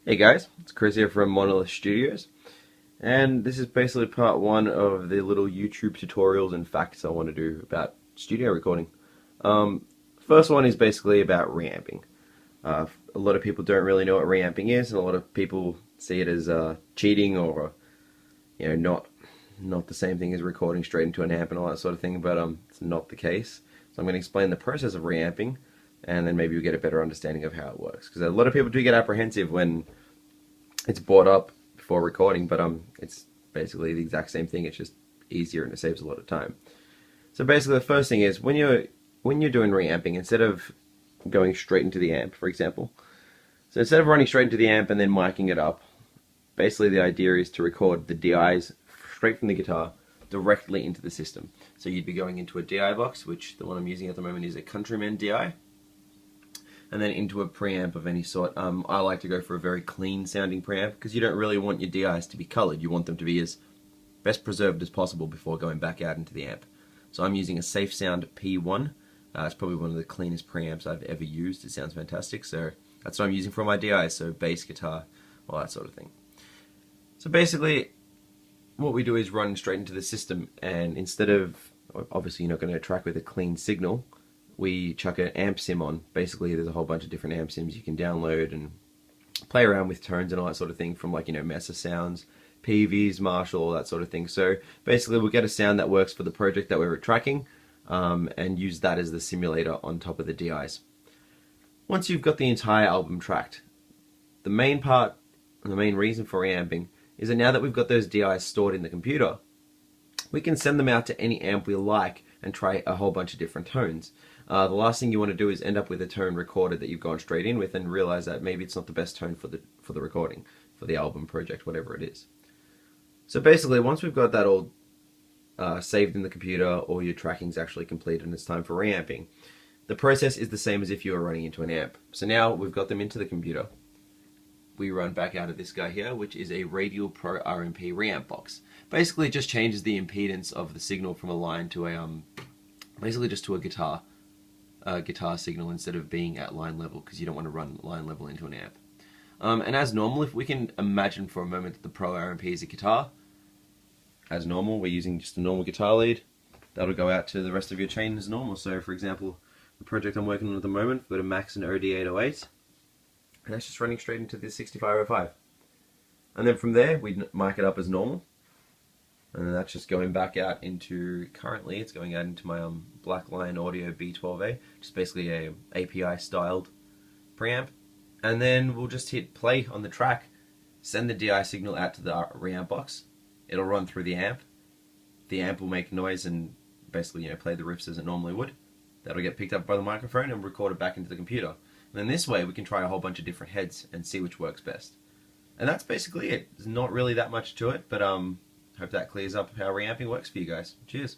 Hey guys, it's Chris here from Monolith Studios, and this is basically part one of the little YouTube tutorials and facts I want to do about studio recording. Um, First one is basically about reamping. A lot of people don't really know what reamping is, and a lot of people see it as cheating or not the same thing as recording straight into an amp and all that sort of thing. But it's not the case. So I'm going to explain the process of reamping, and then maybe you'll get a better understanding of how it works. Because a lot of people do get apprehensive when it's brought up before recording, but it's basically the exact same thing. It's just easier and it saves a lot of time. So basically, the first thing is when you're doing reamping, instead of going straight into the amp, for example, so instead of running straight into the amp and then miking it up, basically the idea is to record the DIs straight from the guitar directly into the system. So you'd be going into a DI box, which the one I'm using at the moment is a Countryman DI, and then into a preamp of any sort. I like to go for a very clean sounding preamp because you don't really want your DIs to be colored. You want them to be as best preserved as possible before going back out into the amp. So I'm using a Safe Sound P1. It's probably one of the cleanest preamps I've ever used. It sounds fantastic. So that's what I'm using for my DIs, so bass, guitar, all that sort of thing. So basically, what we do is run straight into the system, and instead of, obviously you're not going to track with a clean signal, we chuck an amp sim on. Basically, there's a whole bunch of different amp sims you can download and play around with tones and all that sort of thing, from like, Mesa Sounds, PVs, Marshall, all that sort of thing. So basically, we'll get a sound that works for the project that we're tracking, and use that as the simulator on top of the DIs. Once you've got the entire album tracked, the main part, and the main reason for reamping, is that now that we've got those DIs stored in the computer, we can send them out to any amp we like and try a whole bunch of different tones. The last thing you want to do is end up with a tone recorded that you've gone straight in with and realize that maybe it's not the best tone for the recording, for the album project, whatever it is. So basically, once we've got that all saved in the computer, all your tracking's actually completed and it's time for reamping, the process is the same as if you were running into an amp. So now we've got them into the computer. We run back out of this guy here, which is a Radial Pro RMP reamp box. Basically, it just changes the impedance of the signal from a line to a basically just to a guitar signal instead of being at line level, because you don't want to run line level into an amp. And as normal, if we can imagine for a moment that the Pro RMP is a guitar, as normal, we're using just a normal guitar lead. That'll go out to the rest of your chain as normal. So, for example, the project I'm working on at the moment, we've got a Maxon OD808. And that's just running straight into the 6505. And then from there, we mic it up as normal. And then that's just going back out into, currently, it's going out into my Blackline Audio B12A, which is basically a API styled preamp. And then we'll just hit play on the track, send the DI signal out to the reamp box. It'll run through the amp. The amp will make noise and basically, play the riffs as it normally would. That'll get picked up by the microphone and record it back into the computer. And then this way we can try a whole bunch of different heads and see which works best. And that's basically it. There's not really that much to it, but hope that clears up how reamping works for you guys. Cheers.